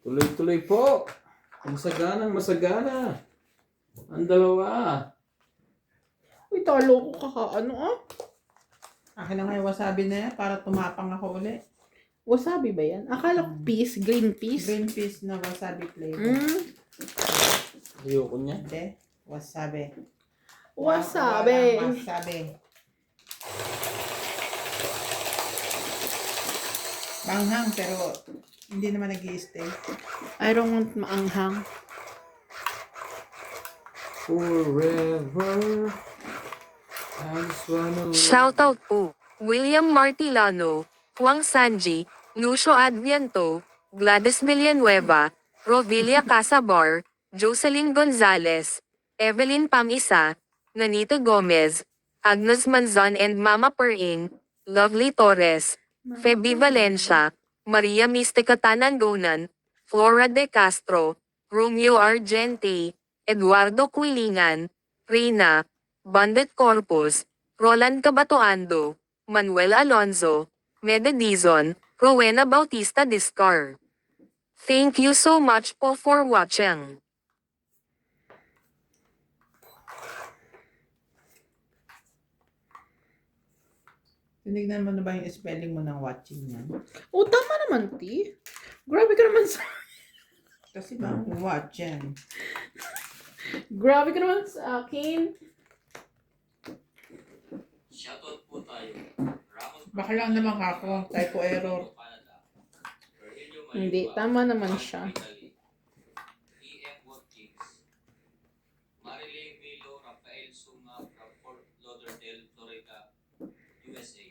Tuloy-tuloy po. Masaganang masagana. Ang dalawa. Uy, talo ko ano ah? Akin na nga yung wasabi na yan para tumapang ako uli. Wasabi ba yan? Akala ko peas, green peas. Green peas na wasabi flavor. Ayoko niya. Hindi. Wasabi. Wasabi. Walang wasabi. Banghang pero hindi naman nag-i-stay. I don't want maanghang. Forever. I just wanna... Shoutout po, William Martilano, Juan Sanji, Lucio Adviento, Gladys Villanueva, Rovilia Casabar, Jocelyn Gonzalez, Evelyn Pamisa, Nanito Gomez, Agnes Manzon and Mama Pering, Lovely Torres, Feby Valencia, Maria Mystica Tanangonan, Flora De Castro, Romeo Argente, Eduardo Quilingan, Reina, Bandit Corpus, Roland Cabatoando, Manuel Alonzo, Mede Dizon, Rowena Bautista Discar. Thank you so much po for watching. Tinignan mo na ba yung spelling mo ng watching niyan? Oh, tama naman, T. Grabe ka naman sa... Kasi ba watching? Grabe ka naman sa akin. Shoutout po tayo. Baka lang naman ako. Typo error. Hindi, tama naman siya. E.M. Watkins. Marilyn Milo, Rafael Sunga from Fort Lauderdale, Florida, USA.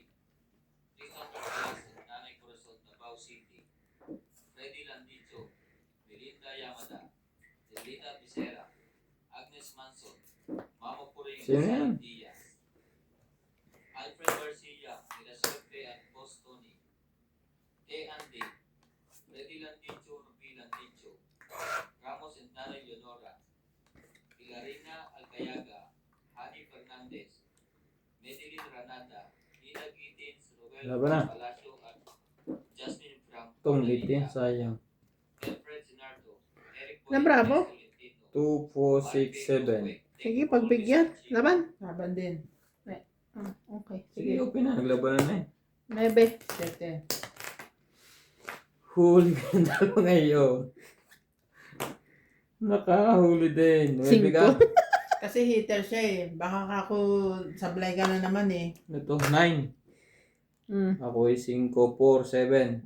Rita Torres at Nanay Corazon, Davao City. Freddy Landicho, Melinda Yamada, Delita Becerra, Agnes Manson, Mama Puring, Sara Diaz, Alfred Garcia, Mirasuerte at Bostoni, Kay Andy, Freddy Landicho, Ruby Landicho, Ramos and Nanay Leonora, Pilarina Alcayaga, Hani Fernandez, Medellin Ranada, Nina Gittins, Roel Palacio at Jasmine Frank. Itong itin, sayang. Alfred Sinardo, Eric Na bravo? 2, 4, 6, 7. Sige, pagbigyan. Laban. Laban din. Ah, okay. Sige, Sige. open na. Naglabanan na eh. 9. 7. Huli ka na dalawa ngayon. Nakahuli din. 9 ka. 5. Kasi hitter siya eh. Baka ako sablay ka na naman eh. Ito, 9. Ako ay 5, 4, 7,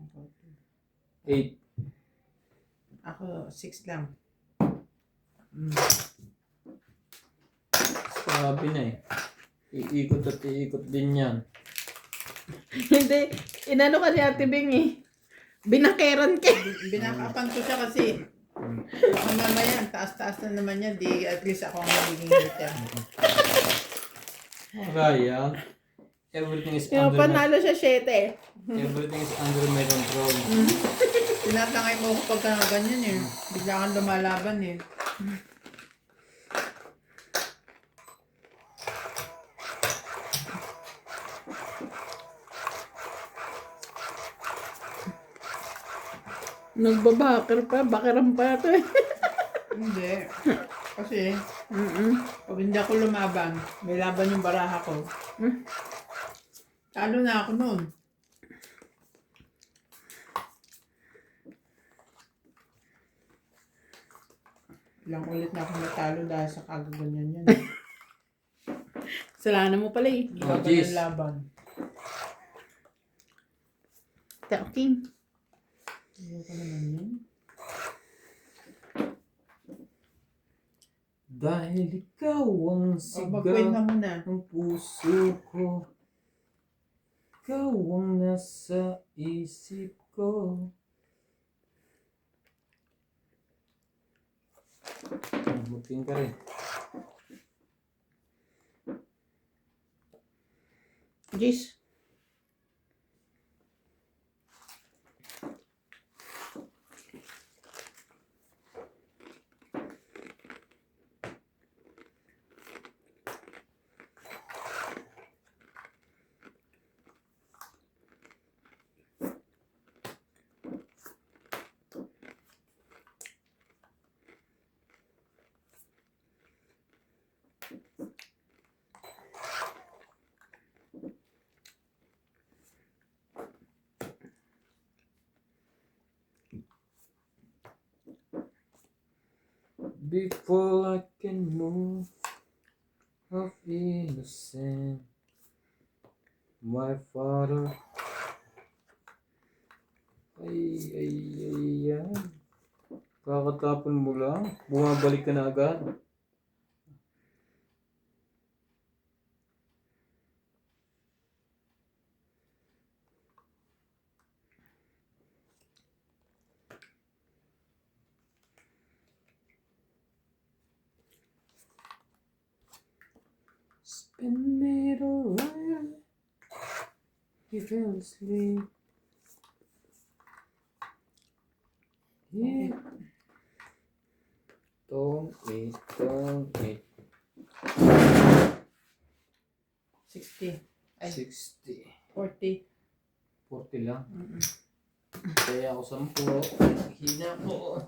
8. Ako 6 lang. Sabi na eh. Iikot at iikot din yan. Hindi. Inano ka ni Ate Bing eh. Binakeran ka. Binakapan ko siya kasi. Baka mamaya, taas-taas na naman yan. Di at least ako ang magiging hitter. Raya, everything is Yung under my, panalo siya 7. everything is under my control. Tinatangay mo ko pagka ganyan eh. Bigla kang lumalaban eh. Nagbabakir pa. Bakiran pa ito eh. Hindi. Kasi, pag hindi ako lumaban, may laban yung baraha ko. Talo na ako noon. Ilang ulit na ako natalo dahil sa kagaganyan yan. Salanan mo pala eh. Iba ba jeez. yung laban? Talking. Ayoko naman yun. Dahil ikaw ang Mag-win sigaw na muna. ng puso ko. Ikaw ang nasa isip ko. Buting ka rin. Jeez. Before I can move of innocent, my father. Ay. Kakatapon mo lang, bumabalik ka na agad. Spin me the right, he fell asleep. Yeah. Don't eat. 60. Ay, 60. 40. 40 lang. Mm-mm. Kaya ako 10. Hina ko.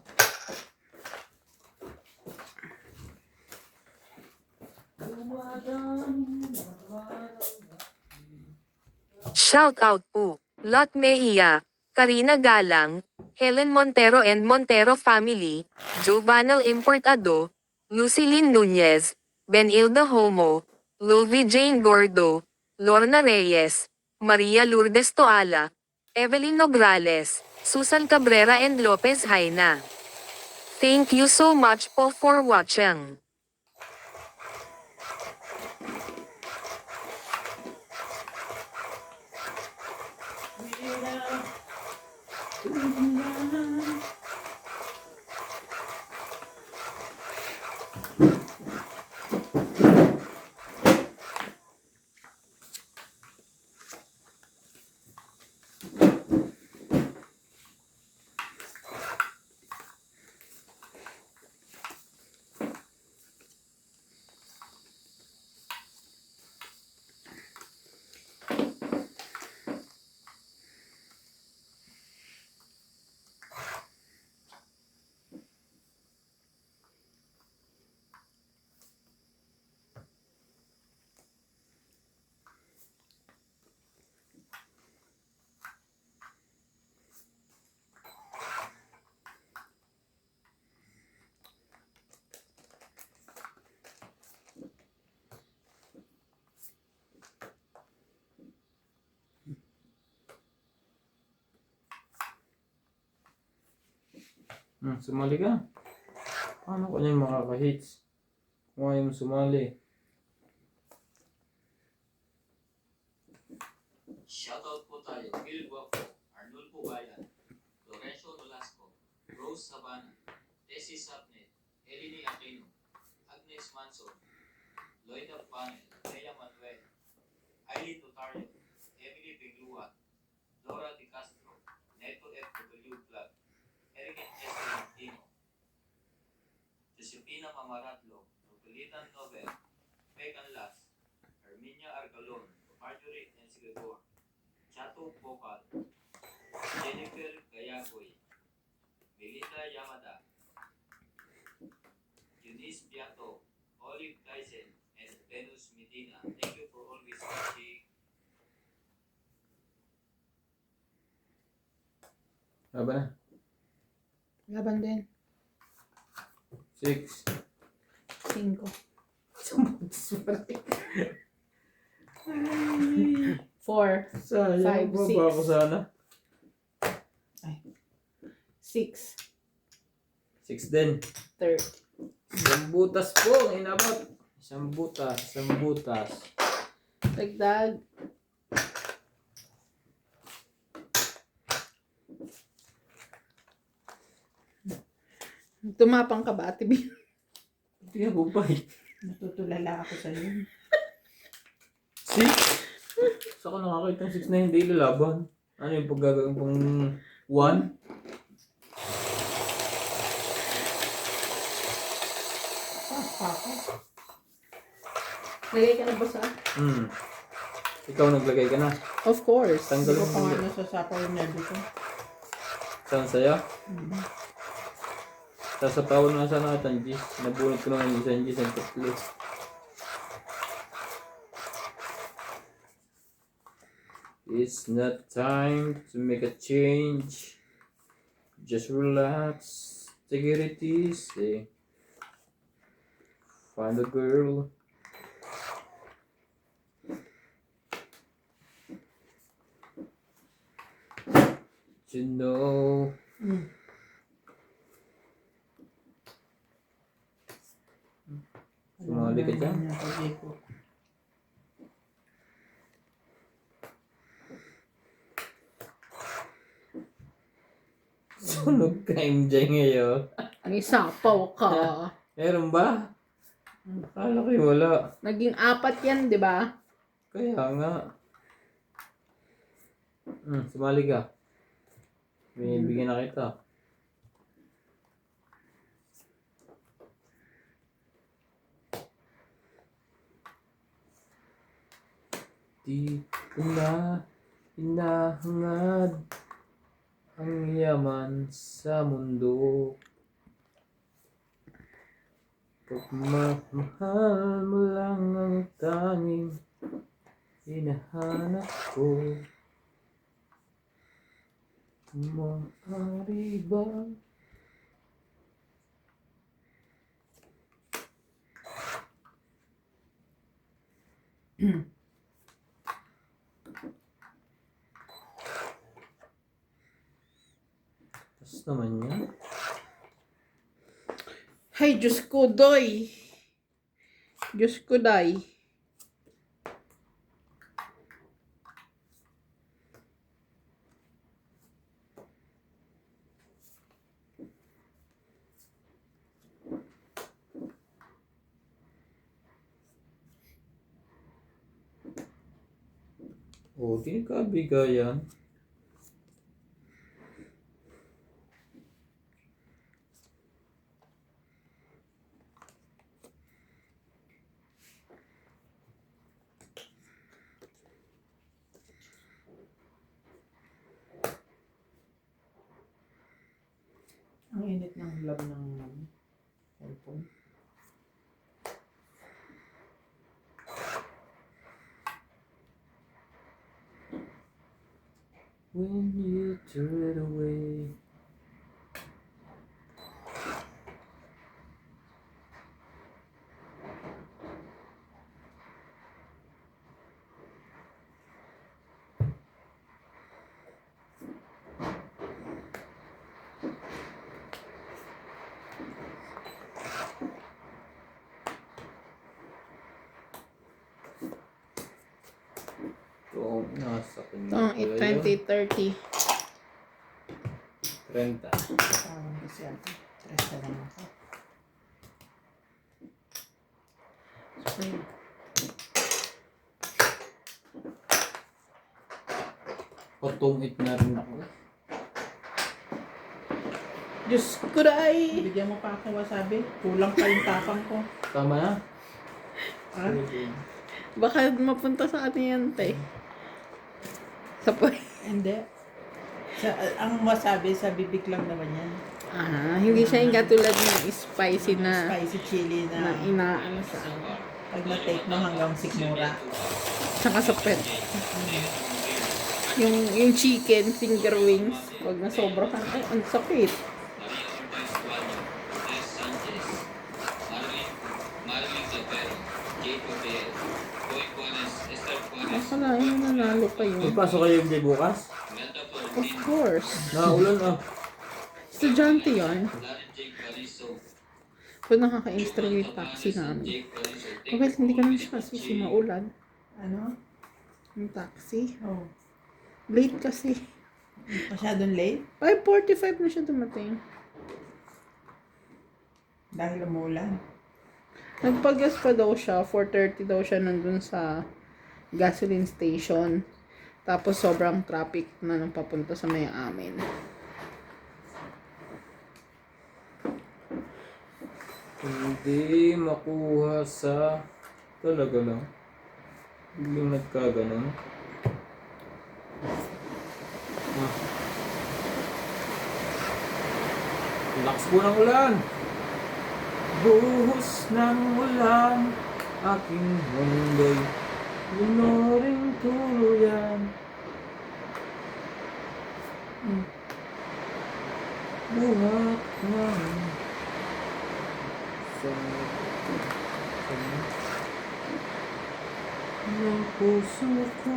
Shout out po. Lot Mejia, Karina Galang, Helen Montero and Montero family, Jovanel Importado, Lucilyn Nunez, Benilda Homo, Luvi Jane Gordo, Lorna Reyes, Maria Lourdes Toala, Evelyn Nograles, Susan Cabrera and Lopez Haina. Thank you so much po for watching. Sumali ka. Paano ko niyan makaka-hits? Kung ayaw mo sumali. Shoutout po tayo, Gil Guapo, Arnold Pugayan, Lorenzo Nolasco, Rose Sabana, Tessie Sapnet, Eleni Aquino, Agnes Manson, Loida Panel, Leia Manuel, Aileen Notario, Emily Biglua, Laura Di Castro, Neto FW Vlog, Eric S. Martino, Josepina Mamaratlo, Nukulitan Nobel, Pecan Las, Herminia Argalon, Marjorie Ensigagor, Chato Bokal, Jennifer Gayagoy, Melinda Yamada, Eunice Piato, Olive Tyson, and Venus Medina. Thank you for always watching. Laban na. Laban din. 6. 5. 4. Sayang, 5, baba ako sana. 6. 6 din. 3. Isang butas po ang inabot. Isang butas. Dagdag. Tumapang ka ba, Ate B? Hindi ka bubay. Natutulala ako sa iyo. 6? Saan ko nakakita ng 6 na hindi lalaban? Ano yung paggagawin pong 1? Lagay ka na ba sa? Ikaw naglagay ka na. Of course. Tanggal Hindi ko pa mo. nga nasasapaw yung nervyo ko. Saan sa'yo? Sasapawan na sana kita ng Gis. Nabunot ko naman yung isang Gis ang tatlo. It's not time to make a change. Just relax. Take it easy. Find a girl. You know. Sumali ka dyan? Alam mo naman yung pag-iko. Sunog ka MJ ngayon. May sapaw ka. Meron ba? Akala ko wala. Naging 4 yan, di ba? Kaya nga. Sumali ka. Binibigyan na kita. Di ko na hinahangad ang yaman sa mundo. Pagmamahal mo lang ang tanging hinahanap ko. Maaari ba? Tapos naman yan. Hay, Diyos ko, doy. Diyos ko, day. O, di ka bigayan. Ang init ng lab ng cellphone. When you turn it away. Ito, nasa kanya. Ito, 2030. 30. Parang kasi ako. Stress na lang ako. Patungit na rin ako. Diyos ko, day. Bigyan mo pa ako wasabi. Kulang pa yung tapang ko. Tama na? Ah? Baka mapunta sa atin yan, te. Sa Hindi. Ang wasabi sa bibig lang naman yan. hindi siya yung katulad ng spicy na Spicy chili na inaano sa pag na-take mo hanggang sikmura. Tsaka sa pet. Yung chicken finger wings, wag na sobrahan. Ay, ang sakit. Akala yung nanalo kayo. Magpasok kayo MJ bukas? Of course. Naulan ah. Estudyante yan. Kung nakaka-install yung taxi namin. Okay, hindi ka naman siya kasi maulan. Ano? Yung taxi. Oh. Late kasi. Masyadong late? 5:45 na siya dumating. Dahil umulan. Nagpagas pa daw siya. 4:30 daw siya nandun sa gasoline station. Tapos sobrang traffic na nung papunta sa may amin. Hindi makuha sa... Talaga lang. Biglang nagkaganon. Lakas po ng ulan! Buhos ng ulan, aking mundo'y lunoring tuluyan. Buhat na sa ng puso ko.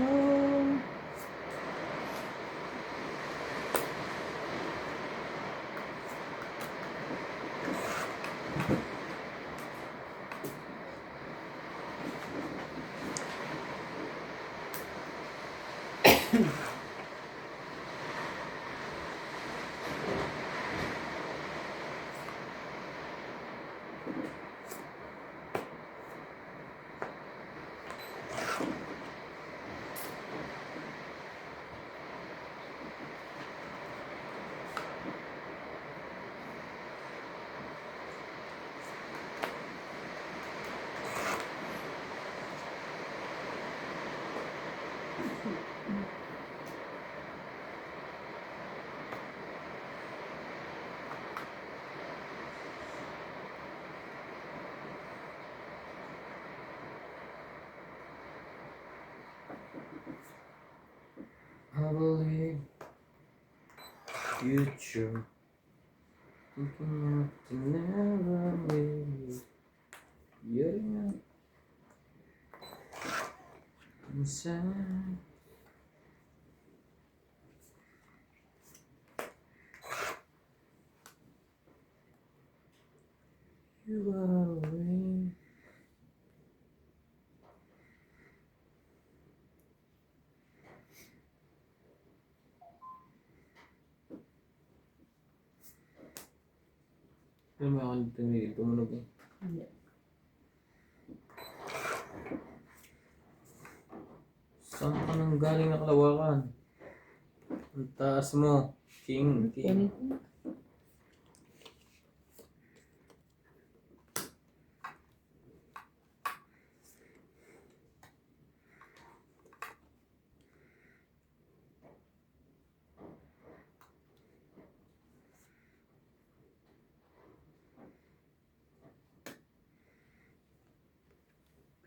I believe future thinking of to never leave. Yeah, inside. You are away. Alam mo ako nito tumunog eh. Hindi. Saan ka nang galing na Kalawakan? Ang taas mo. King.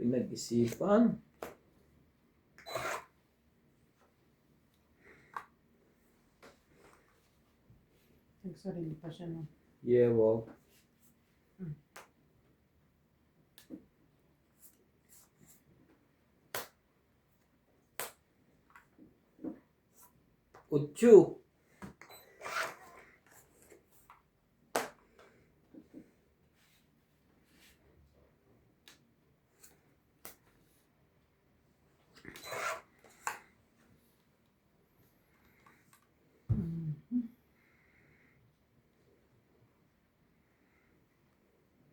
Pinag-isipan. Nagsarili pa siya, no? Yeah, wow. Ocho.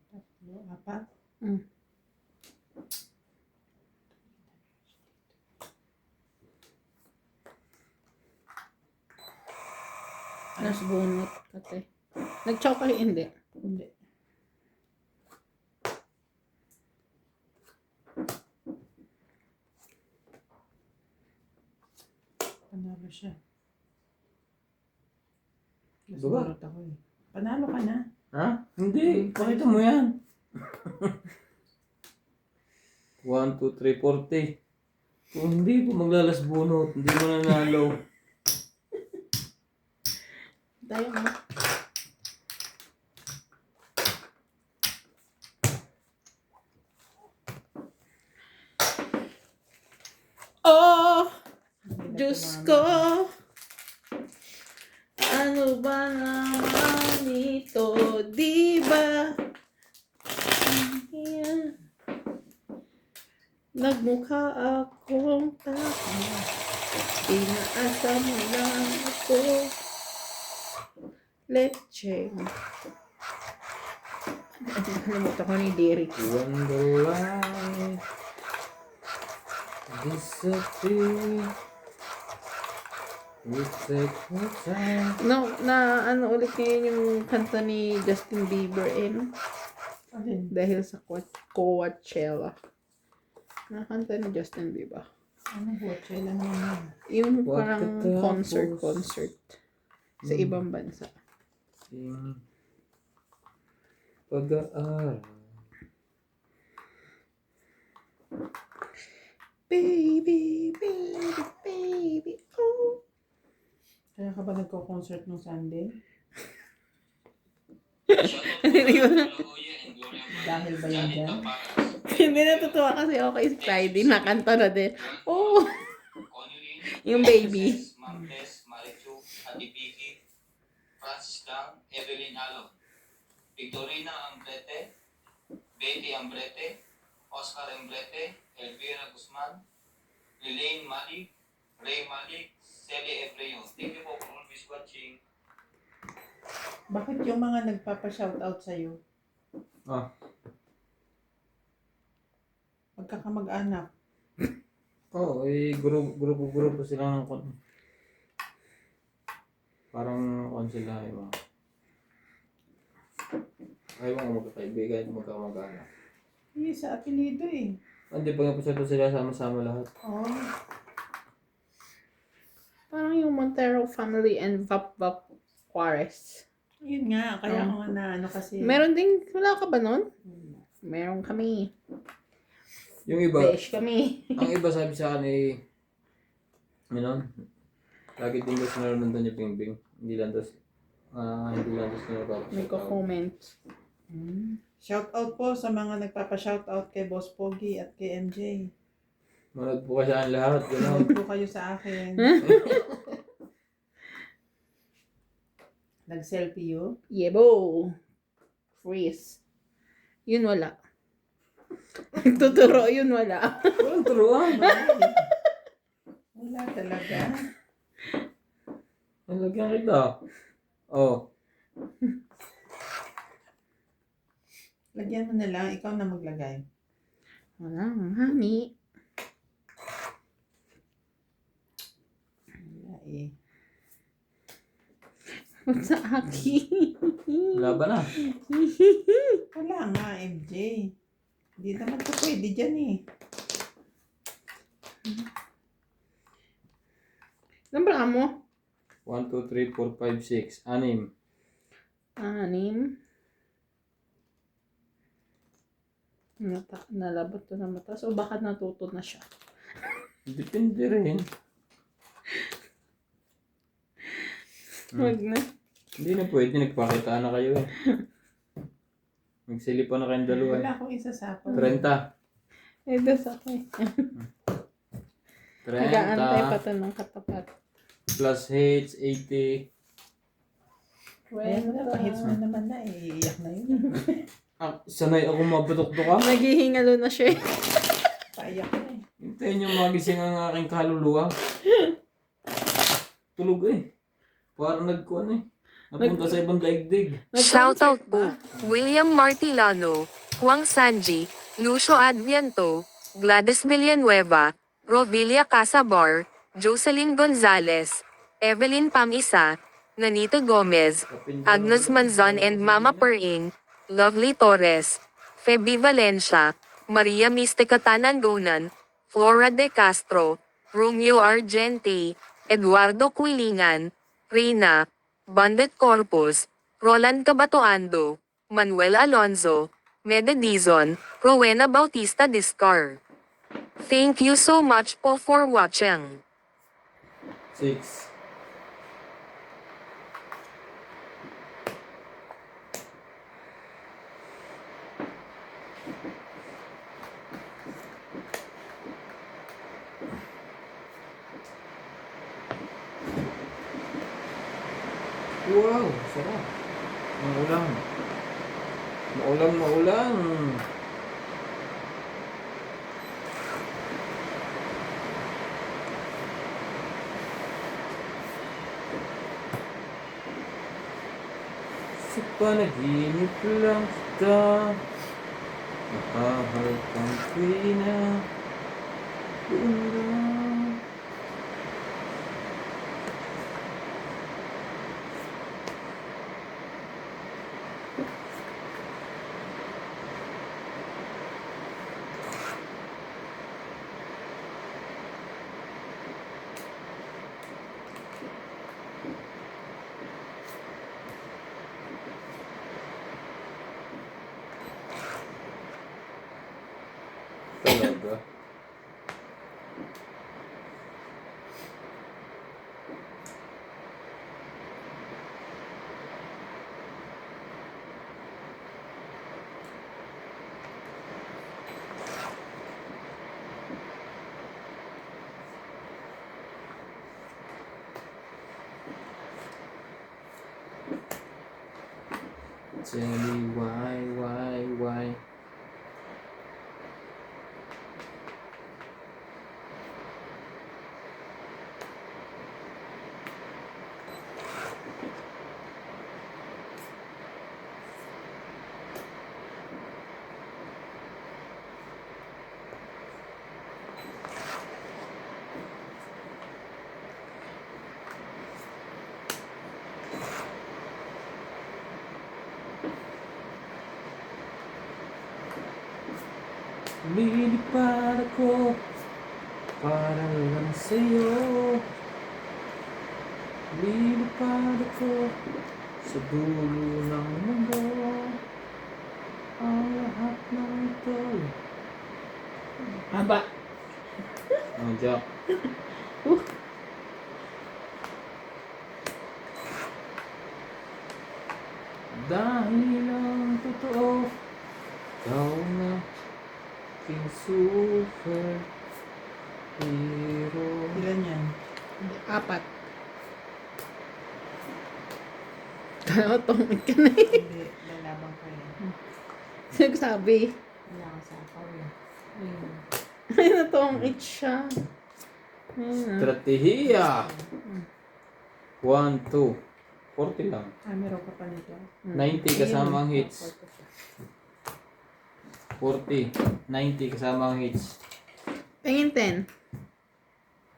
Tatlo, apat. Nas bunot kate. Nag-chow kayo hindi. Hindi. Panalo siya. Mas Diba? burot ako eh. Panalo ka na. Ha? Hindi. Pakita mo yan. 1, 2, 3, 40. Kung hindi po maglalas bunot, hindi mo nanalo. Tayo mo. Oh! Diyos ko! Ano ba naman ito? Di ba? Yeah. Nagmukha akong tao. Inaasa mo lang ako. Leche. Nalimutan ko ni lyrics. When the light disappear, we take the time. No, na ano ulit ngayon yung kanta ni Justin Bieber Alin? dahil sa Coachella. Nakanta ni Justin Bieber. Ano buhat? Kailan naman? Yung What parang the concert sa ibang bansa. Yung pag-aaral. Baby, baby, baby, oh. Kaya ka ba nagko-concert nung Sunday? Dahil ba yun dyan? Hindi natutuwa kasi ako kay Friday. Nakanta na din. Oh! Yung baby. Martes, Marichu, Adipiki, Francis Dang, Evelyn Alon, Victorina Ambrete, Betty Ambrete, Oscar Ambrete, Elvira Guzman, Lelaine Malik, Ray Malik, Celi Ebreo. Thank you po for always watching. Bakit yung mga nagpapa-shoutout sa'yo? Ah, Magkakamag-anak. grupo sila ng parang sila, iba. Ayaw mo magkakaibigan, magkakamag-anak. Hindi, sa apelido eh. Hindi pa nga pa sila sama-sama lahat. Oh, Parang yung Montero family and Vap Juarez. yun nga. Kaya ako nga na ano kasi. Meron din, wala ka ba nun? Meron kami. Yung iba, Besh kami. ang iba sabi sa akin eh, lagi din daw sinarunod niya Bingbing. Hindi lang daw sinarunod. May ko-comment. Shoutout po sa mga nagpapa-shoutout kay Boss Pogi at kay MJ. Manood po kasi ang lahat, gano'n. Manood po kayo sa akin. Nag-selfie you? Yebo. Freeze. Yun wala. Tuturo, yun wala. Walang turuan. Wala talaga. Nalagyan kita. Oh. Lagyan mo na lang. Ikaw na maglagay. Wala, honey. Wala eh. Sa akin. Laban na. Wala nga, MJ. Hindi naman ito pwede dyan eh. Nambra mo? 1, 2, 3, 4, 5, 6. 6. 6. Nalabot to na mata. So, baka natuto na siya. Depende rin. Wag na. Hindi na pwede. Nagpakita na kayo eh. Magsilipan na kayong dalawa eh. Wala akong isasapaw. 30. Eh, das ako eh. Nag-aantay pa 30. to ng katapat. Plus H, 80. Ayan mo na, pahits mo naman na eh. Iiyak na yun. Sanay ako mabatok-tok ka. Naghihingalo na siya eh. Paiyak na eh. Hintayin yung magising ang aking kaluluwa. Tulog eh. Parang nagkuhan eh. Napunta sa ibang daigdig. Shoutout po, William Martilano, Juan Sanji, Lucio Adviento, Gladys Villanueva, Rovilia Casabar, Jocelyn Gonzalez, Evelyn Pamisa, Nanito Gomez, Agnes Manzan and Mama Pering, Lovely Torres, Feby Valencia, Maria Mystica Tanangonan, Flora De Castro, Romeo Argente, Eduardo Quilingan, Reyna, Bandet Corpus, Roland Cabatoando, Manuel Alonzo, Mede Dizon, Rowena Bautista Discar. Thank you so much po for watching. 6. Wow, sarap. Maulang. Maulang. Sa panaginip lang kita, nakaharap kang tuwina, doon lang. Talaga. Tell me why? Lilipad ako para lang sa'yo. Lilipad ako sa dulo ng mundo. Ang lahat ng ito. Haba. Oh, Jack. Dahil ang totoo, ikaw na aking superhero. Ilan yan? 4. Kaya tumit ka na eh. Hindi, lalabang ko yan. Nagsabi. Wala ka sa akaw eh. Ayun. Ay, natungit siya. Ayun na. Strategiya. 1, 2. 40 lang. Ah, meron ka pa nito. 90 kasama ang hits. 40. 90 kasama ang hits. Tingin 10.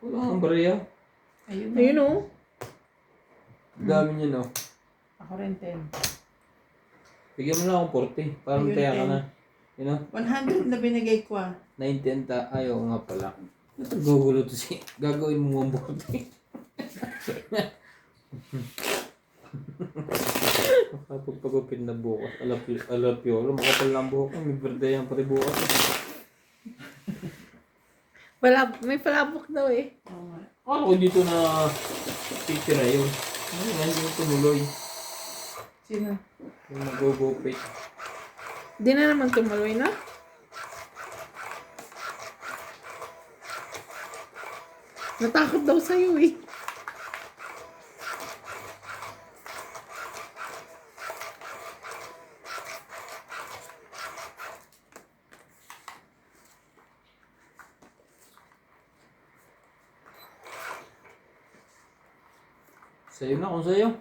Wala kang bariya. Ayun. Ayun o. Dami niya, no? Ako rin 10. Bigyan mo lang akong 40. Para Ayun, mataya ka 10. na. You know? 100 na binigay ko ah. 90 ayaw nga pala. Ito gugulo to si. Gagawin mo ang 40. Makapagpagupin na bukas. Alapyolo. Makapal na ang buhok. May birthday yan pati bukas. May palabok daw eh. Oo nga. Akala ko dito na titira yun. Ano nga, hindi mo tumuloy. Sino? Yung mag-gupit. Di na naman tumuloy na. Natakot daw sa'yo eh. Sa'yo na kung sa'yo.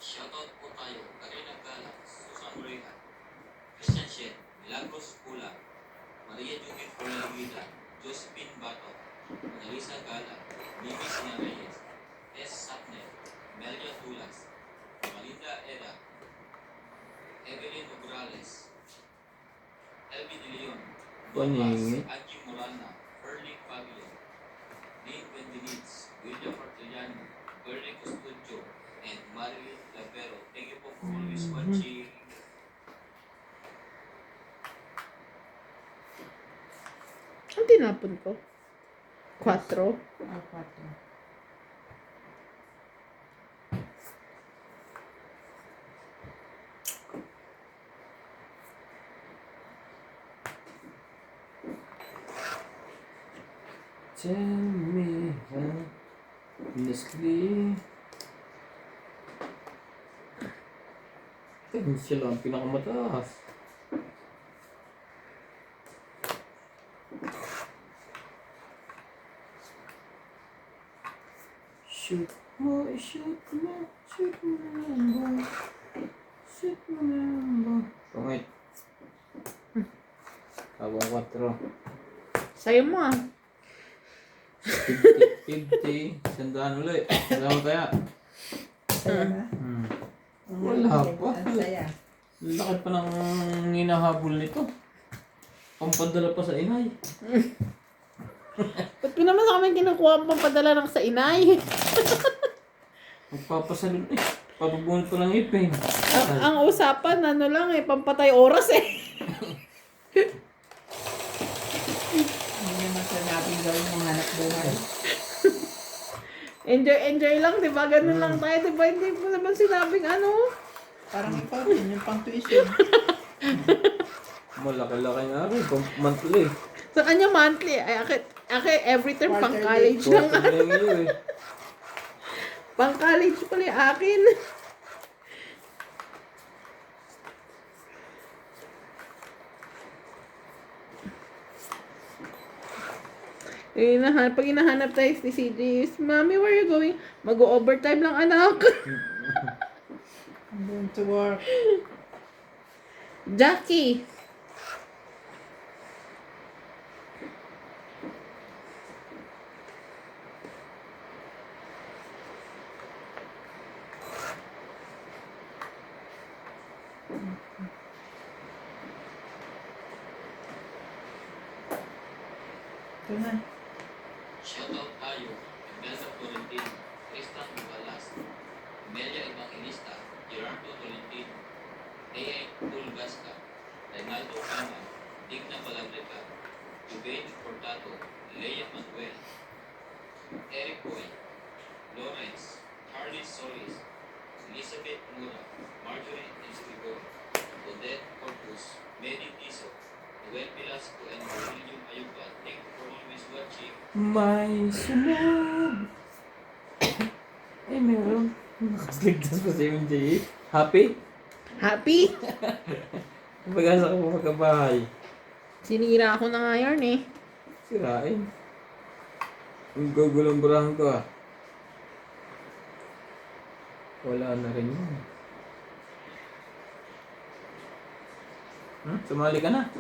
Shoutout po tayo, Karina Gala, Susan Reja, Christian Shed, Milagros Pula, Maria Judith Forlavida, Josephine Bato, Annalisa Gala, Mimi Sina Reyes, S. Sapner, Melia Tulas, Malinda Eda, Evelyn Ugrales, Elvin De Leon, Paningi. Douglas, Angie Morana, Erling Fabio, Lynn Bendenitz, William Artellano, Bernie Custudio, and Marilyn Lavero. Thank you po for always watching. Ang tinapon ko? 4. Ah, 4. Tell me honestly. Tingin sila ang pinakamataas. Shoot mo, shoot mo, shoot mo lang. Shoot mo lang. Pangit. Tabang 4. Sa'yo mo ah. 50, 100 ulit. Salamat kaya. Saya na? Wala pa. Ang saya. Laki pa ng hinahabol nito. Pampadala pa sa inay. Ba't ko naman sa kami kinukuha ang pampadala ng sa inay? Magpapasalun eh. Pabubunot pa ng ipin. Ang usapan, ano lang eh, pampatay oras eh. Hindi naman sinabing gawin mong hanap buhay. Enjoy lang, di ba? Ganun lang tayo, di ba? Hindi mo naman sinabing ano. Parang ikaw din, yung pang tuition. Malaki-laki nga rin. Monthly. Sa kanya monthly. Ay, akin every term pang Quarterly. college lang. Quarterly lang yun eh. Pang college pala yung akin. Pag hinahanap tayo ni CJ, Mommy, where are you going? Mag-overtime lang, anak. I'm going to work. Jackie. Ito na. Shoutout tayo, Imelda Tolentino, Tristan Mugalas, Melia Evangelista, Gerardo Tolentino, Tea Pulgasca, Reynaldo Cama, Digna Balabreca, Jubain Portato, Leia Manuel, Eric Boy, Lawrence, Carly Solis, Elizabeth Mura, Marjorie Escribor, Odette Corpus, Medi Tiso, Noel Velasco, and William Ayuba. Thank you for always watching. May sunod. Ay, meron. Nakasligtas pa si MJ. Happy? Happy? Pag-asa ko magkabahay. Sinira ako na nga yarn eh. Sirain. Ang gugulong burahan ko ah. Wala na rin yun. Sumali ka na.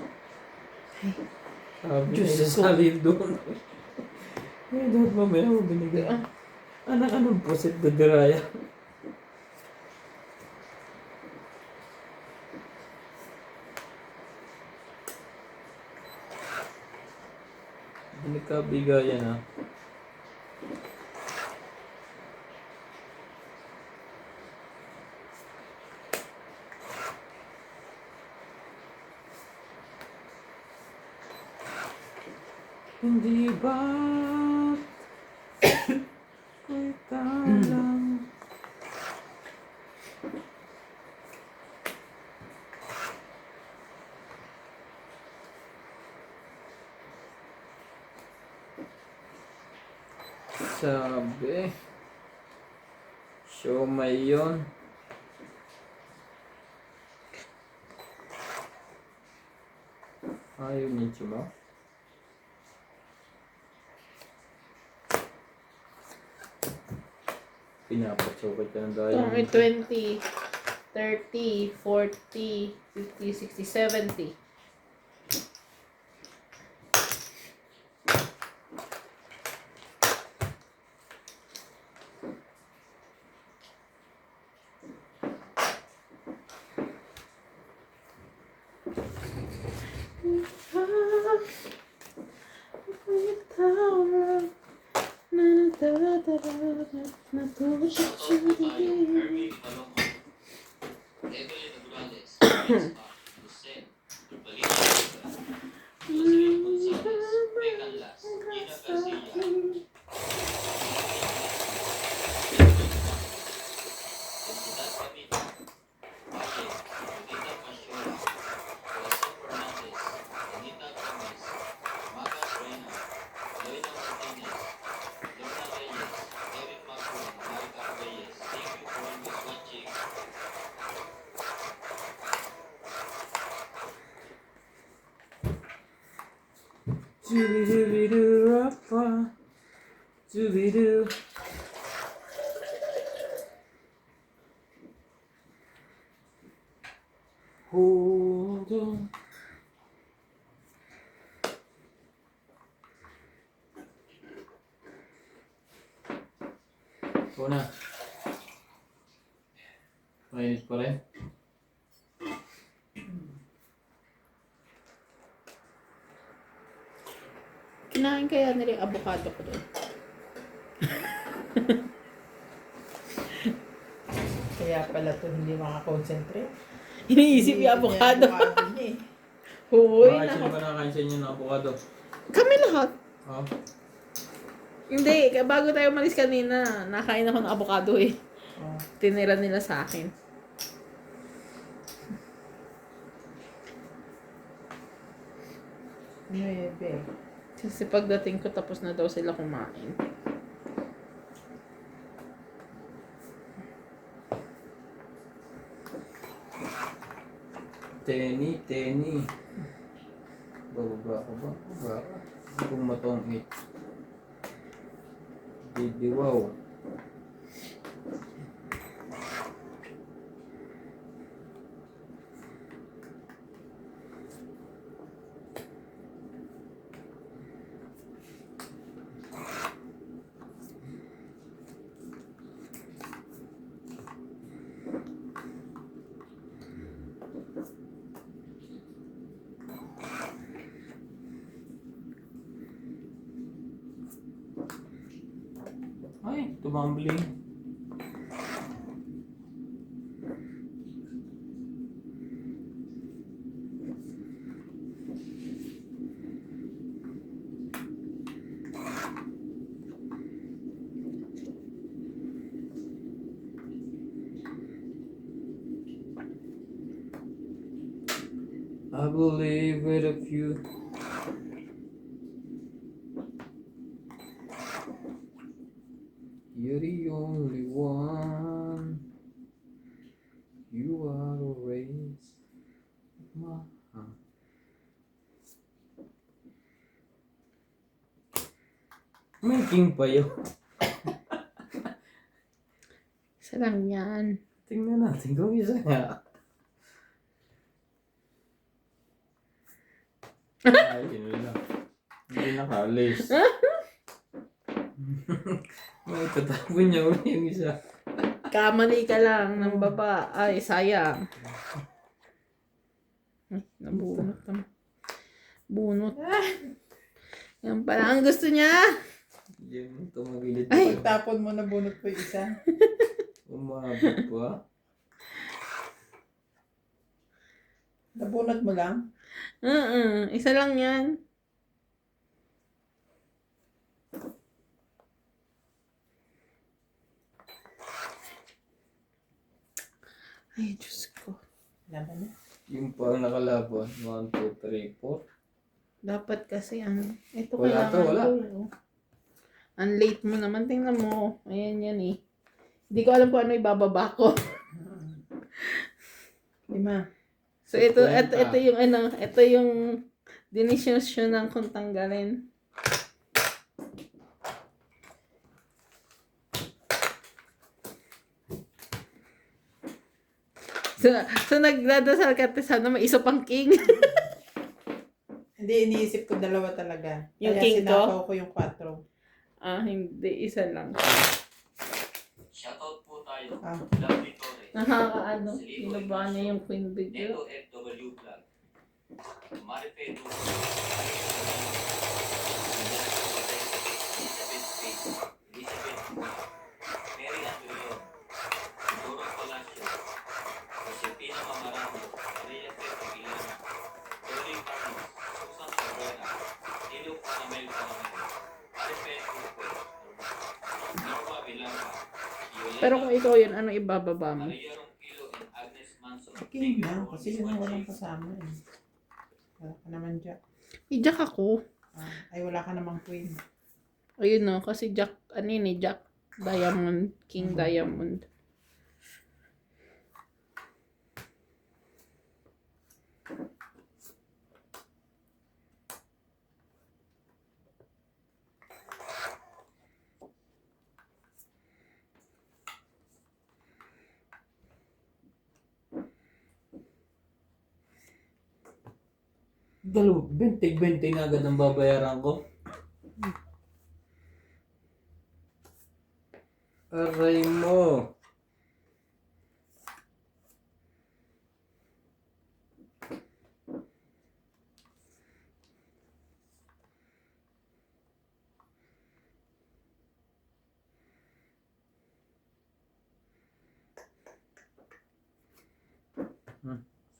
Sabi Diyos niya, ko. sali doon. Eh, dapat mamaya mo binigay. Anak, anong pusit na diraya? Hindi ka bigayan ah. Hindi ba ko'y talang sabi show may yun ayaw niyo ba? Pinapasukat ka ng dahil. May 20, 30, 40, 50, 60, 70. Shoutout po tayo, Hermie Paloma, Evelyn Abrales, Prince Mark, Lucen, Turbalina Silva, Jocelyn Gonzalez, Megan Las, Gina Garcia, Felicidad Camino, Valle, Judita Pasiola, Jose Fernandez, Anita Gomez, Maga Reina, Loida Martinez, Lorna Reyes, Eric Macron, Marika Reyes. Thank you for always watching. Doo-doo-doo-doo, Rafa. Doo-doo-doo. Hold on. Ito na. Mainit pa rin. Kinain kaya nila yung avocado ko doon. Kaya pala ito hindi makakonsentrate. Iniisip yung avocado. niya eh. Huwag Bakit sino na. ba nakakain sa inyo ng avocado? Kami lahat. Oh? Hindi, bago tayo umalis kanina, nakain ako ng avocado eh. Oh. Tinira nila sa akin. 9. Kasi pagdating ko tapos na daw sila kumain. Tenny. Bababa ko ba? Bababa. Kung matong 8. Didiwaw. Ay, tumambling. I believe with a few. You're the only one. You are always my. May king pa yun. Isa lang yan. Tingnan natin kung isa nga. Ay, yun lang. Hindi nakalis. May tatapon niya uli yung isa. Kamali ka lang ng baba. Ay, sayang. Ay, nabunot naman. Bunot. Yan pala ang gusto niya. Yan, tumagilit Ay, pa. tapon mo na bunot ko yung isa. Umabot pa. Nabunot mo lang? Isa lang yan. Ay, Diyos ko. Laban na. Yung pang nakalaban. 1, 2, 3, 4. Dapat kasi ano. Ito Wala to, kailangan wala. ko, oh. Ang late mo naman. Tingnan mo. Ayan yan eh. Hindi ko alam kung ano ibababa ko. 5. So ito Kwenta. yung ano, ito yung dinisyon kung tanggalin. So nagdadasal ka sana may isa pang king. Hindi, iniisip ko dalawa talaga. Yung Kaya king ko? sinakaw ko yung 4. Hindi, isa lang. Shoutout po tayo. Ah. Lovely Torres. Nakakaano, pinaba niya yung queen video. Neto FW Vlog. Marife Duco. Elizabeth Faith. Elizabeth Duco. Mary Andreon. Doro Palacio. Josepina Mamaramo. Maria Teta Vilana. Dolly Carlos. Susan Cabrera. Tilo Panamel Panamel. Marife Duco. Norma Villanca. Pero kung ikaw yun, ano ibababa mo? Maria Ronquillo and Agnes Manson. King lang, kasi yun ang walang kasama eh. Wala ka naman Jack. I-jack ako. Ay, wala ka namang queen. Ayun no, kasi Jack, ano yun eh, Jack Diamond, King Diamond. Dalawa, 20 na agad ang babayaran ko. Aray mo.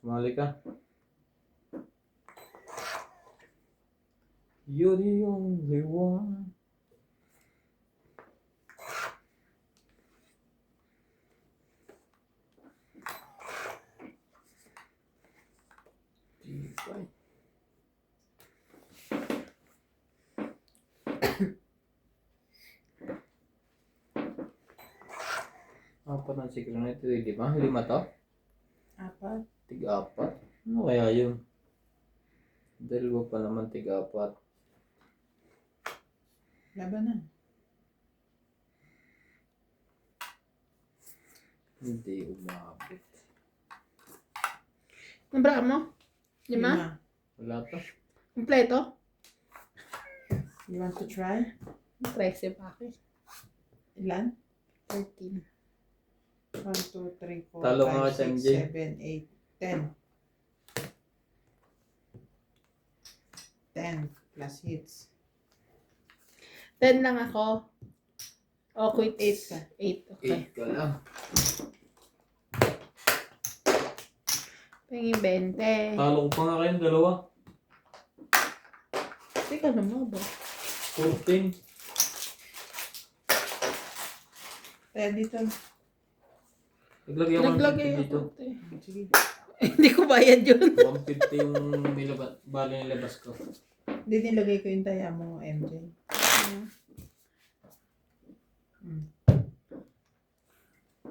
Sumali ka. You're the only one. Tibay. apat ng secret na ito, di ba? 5 to? Apat. Tig-apat? Ano kaya yun? 2 pa naman tig-apat. Laban na. Hindi umabot. Nabra mo? 5? Wala pa. Kompleto? You want to try? 13 pa ako. Ilan? 13. 1, 2, 3, 4, Talo nga 5, sa 6, MJ. 7, 8, 10. 10 plus hits. 10 lang ako. O, quit 8 ka. 8, okay. 8 ka lang. Tingin 20. Talo ko pa nga kayong dalawa. Teka naman ba? 14. Kaya dito. Naglagay ako ng Naglagay 50 dito. ako. te. Sige. Hindi ko bayad yun. 150 yung bali nilabas ko. Hindi nilagay ko yung taya mo, MJ.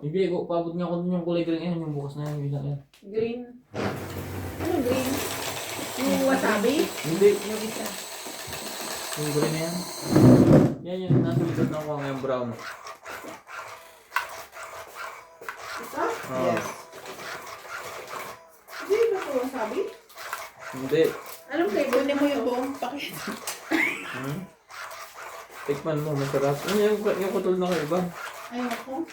Hindi ko, paabot nga ako dun yung kulay green yan, yung bukas na yan, bilang yan. Green. Ano green? Yung wasabi? Hindi, Yung isa. yung green na yan. Yan yun, nasa likod na ako ngayong brown. Ito? Ah, Yes. Hindi ba ito wasabi? Hindi. Anong flavor? Kunin mo yung buong paket. Hmm? Tikman mo, masarap. Ano yung kutol na kayo ba? Ayoko.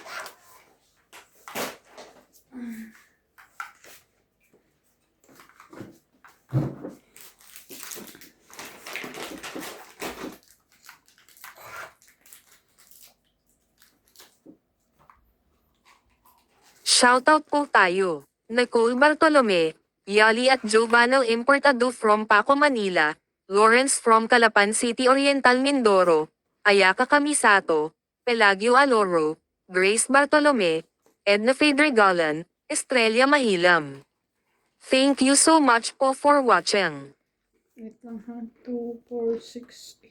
Shoutout po tayo. Nicole Bartolome, Yali at Jovanel Importado from Paco, Manila, Lawrence from Calapan City Oriental Mindoro, Ayaka Kamisato, Pelagio Aloro, Grace Bartolome, Edna Fedregalan, Estrella Mahilam. Thank you so much po for watching. Wait lang ha. 2, 4, 6, 8.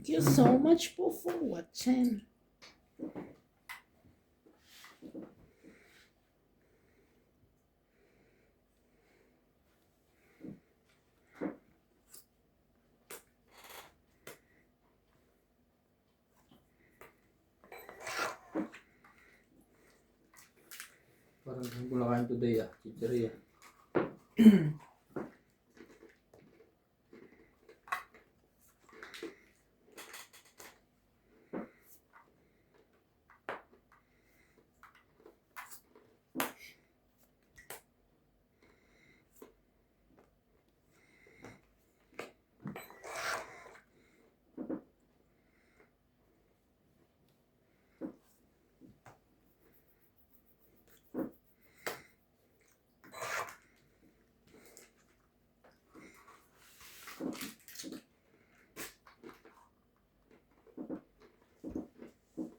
Thank you so much po for watching. Parang hindi ko nakain today chicheria.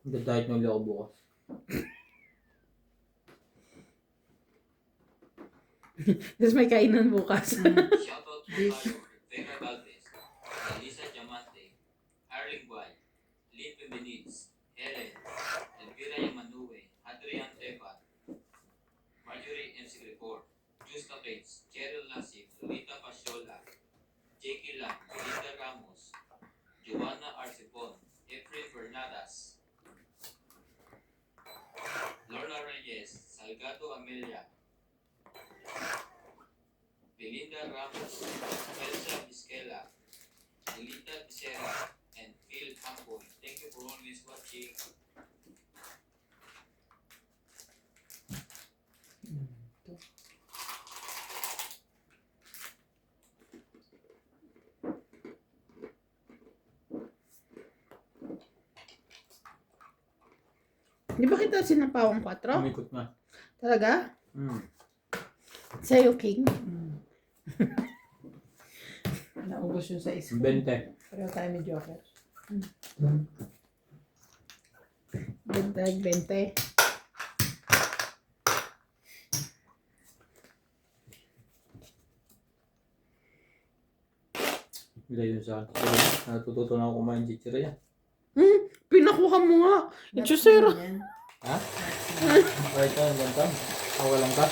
Nag-diet na ulit ako bukas. Tapos may kainan bukas. Shoutout po tayo, Vera Valdez, Elisa Diamante, Arling Guay, Lynn Pimenitz, Helen, Elvira Yamanue, Adrian Tepa, Marjorie MC Report, Justa Bates, Cheryl Lasik, Lolita Pasiola, Jackie Lam, Belinda Ramos, Joanna Arcipon, Efren Bernadas, Lorna Reyes, Salgado Amelia, Belinda Ramos, Elsa Vizquela, Elita Becerra, and Phil Amboy. Thank you for always watching. Di ba kita sinapawang 4? Umikot nga. Talaga? Sa'yo, King? Naubos yun sa isa. 20. Pareho tayo may joker. Dagdag 20. Bila yun sa akin. Natututo na ako kumain chichirya. Pinakuha mo nga. Itchusera. Yan. Ha? Right on, ganito. Walang ka.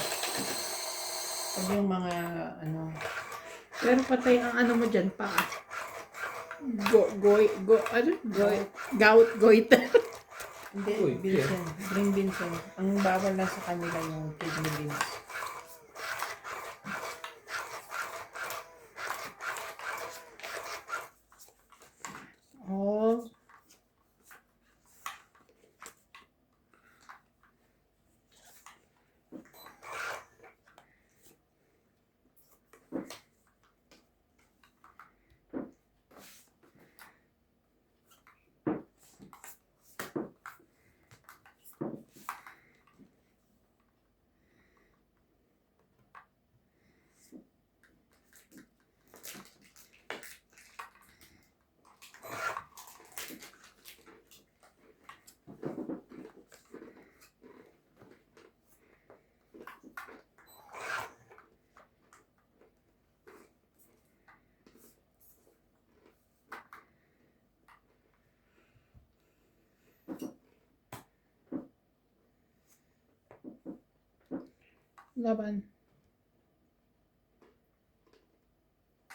Pag yung mga, ano, Pero patay ang ano mo dyan pa. Gout, goiter. hindi, Uy, Vincent. Bring Vincent. Ang bawal lang sa kanila yung kidney beans. Oh. Laban.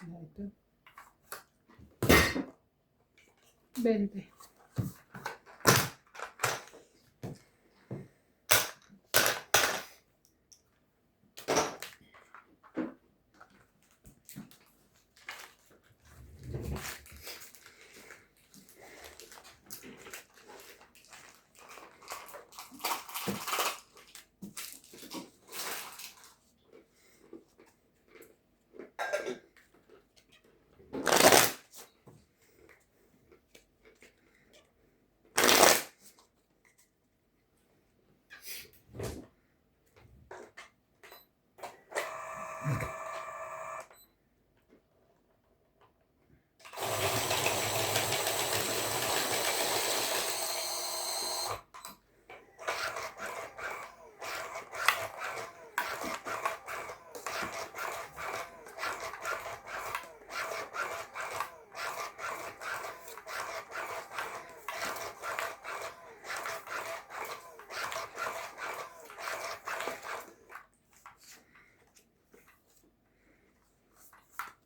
Ano ito? 20.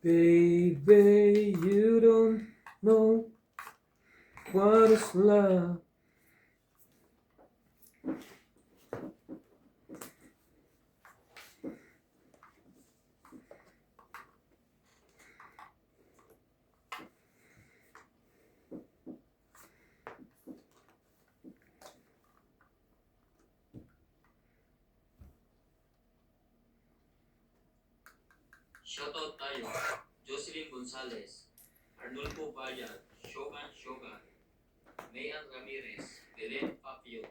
Baby, you don't know what is love. Shoutout tayo. Jocelyn Gonzalez, Arnulfo Bayad, Shogan Shogan, Mayan Ramirez, Belen Papio,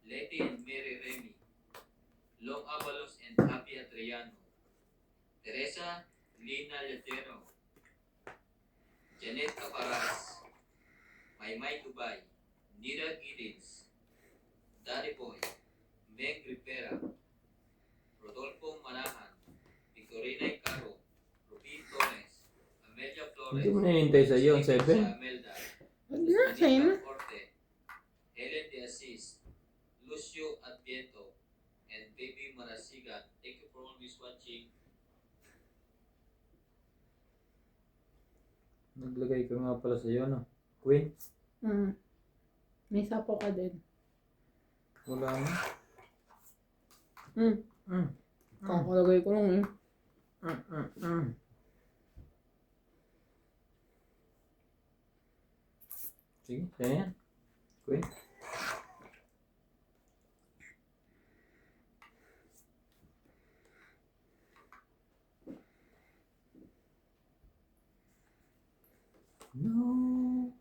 Leti and Mary Remy, Long Avalos and Happy Adriano, Teresa Lina Lletero, Janet Caparas, Maymay Dubai, Nira Giddins, Danny Boy, Meg Rivera, Rodolfo Manahan, Victorina Icaro, Rubin Torres, Amelia Flores, Hindi mo nahihintay sa iyo ang Stephen 7? Amelda, Wag na, sa'yo na. Anita Forte, Helen De Assis, Lucio Adviento, and Baby Marasigan. Thank you for always watching. Naglagay ka nga pala sa iyo, no? Queen? May sapo ka din. Wala na. Kakalagay ko lang eh. Sige, sa'yo yan. Queen? No.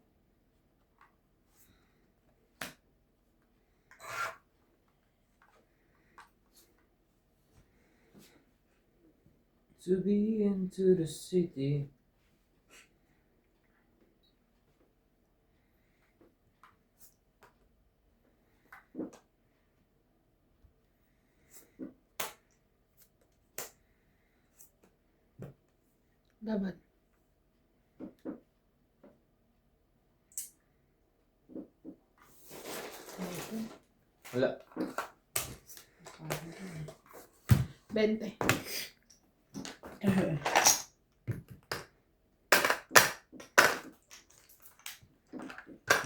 To be into the city. Dapat. Wala. 20.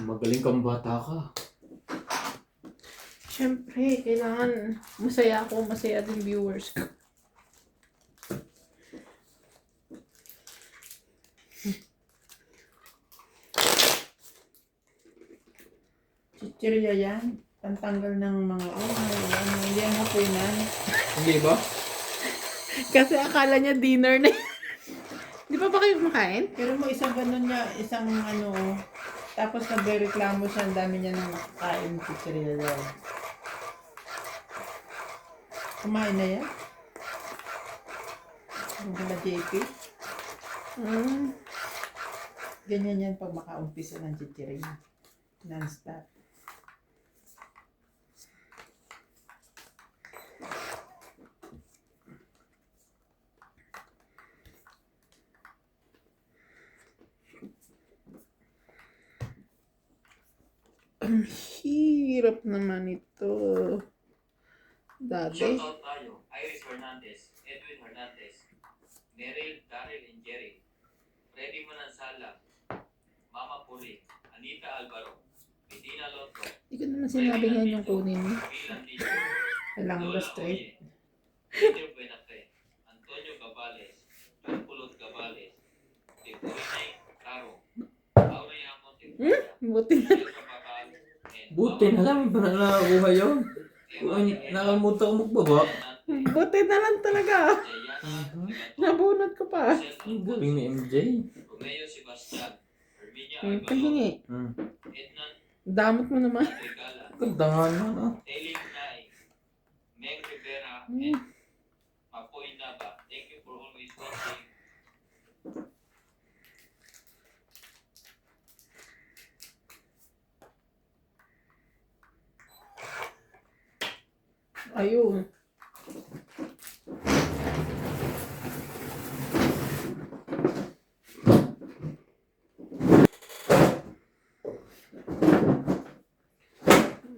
Magaling kang bata ka. Siyempre, kailangan masaya ako, masaya din viewers ko. Chichirya yan. Pantanggal ng mga hindi yan hapunan. Hindi ba? Kasi akala niya dinner na yun. Di pa ba kayo kumakain? Pero mo isang ganun niya, isang tapos nagreklamo siya, ang dami niya nang nakakain chichirya daw. Kumain na yan? Yung na JP? Ganyan yan pag makaumpisa ng chichirya. Non-stop. Ang hirap naman ito. Dati. Shoutout tayo, Iris Hernandez, Edwin Hernandez, Meryl, Daryl, and Jerry. Freddy Manansala, Mama Puri, Anita Alvaro, Medina Lotto, Hindi ko naman sinabi ngayon yung kunin mo. Milan Dito, Kailangan ba Lola straight? Oye, Peter Buenafe, Antonio Gabales, Pulot Gabales, Tipurinay Caro, Aura Yamon Tipuria, Buti na. Pedro Bacal, and Buti na lang, pa na nakakuha yun. Nakalimutan ko magbaba. Buti na lang talaga. Nabunot ko pa. Ang galing ni MJ. Romeo Sebastian, Herminia Pahingi. Ednan Damot mo naman. Regala, Ganda nga naman, ah. Tailing Nay, Meg Rivera, and Mapoy Naba. Thank you for always watching. Ayun.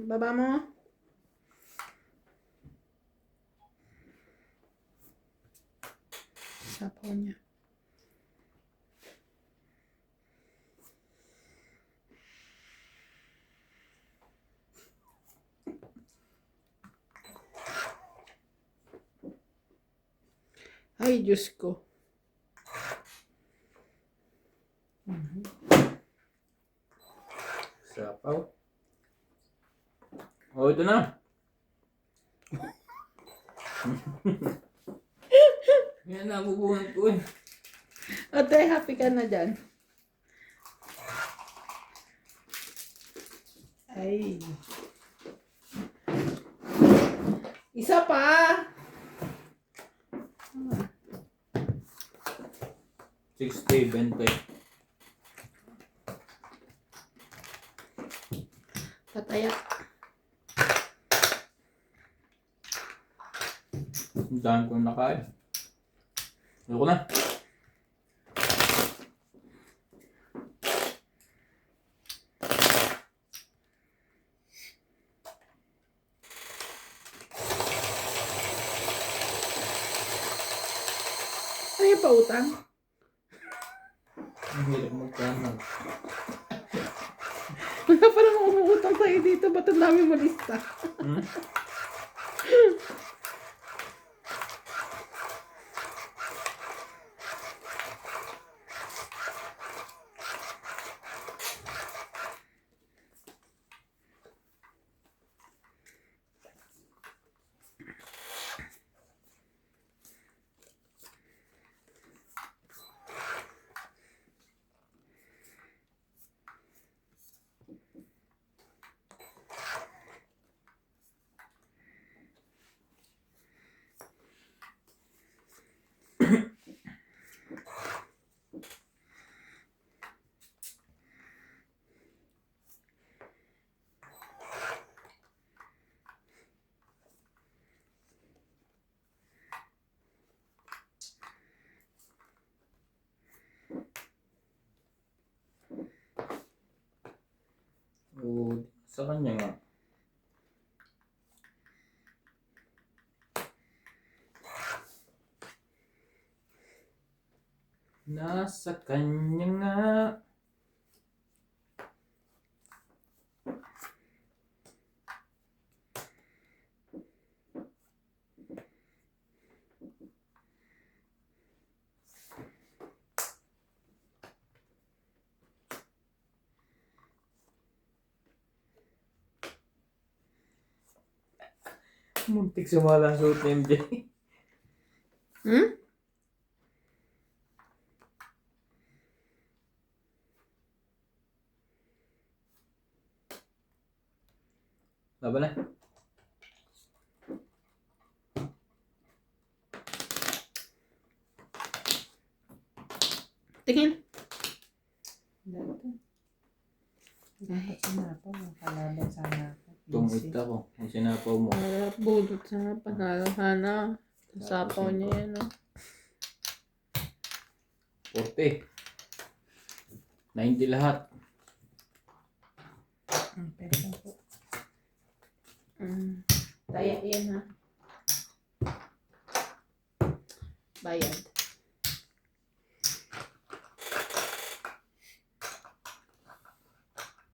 Baba mo. Sapaw niya. Ay, Diyos ko. Sapaw. Oh, ito na. Yan na, bubuhan ko eh. Ate, happy ka na dyan. Ay. Isa pa. 60, 20. Pataya. Ang dami kong nakain. Ayoko na. Ano yung pautang? Ang hirap magkano. Wala pa naman umuutang sa'yo dito. Ba't ang dami mo lista? Sa kanya nga. Nasa kanya nga. Muntik sumala ang suot ni MJ. Hmm? Laban na. Tingin. Dito. Dapat sinapaw. Makalaban sana ako. Tungit ako. Ang sinapaw mo. Harap budot sana. Panalo sana. Sapaw niya yan, oh. 40. 90 lahat. Ang pesa po. Taya yan, ha. Bayad.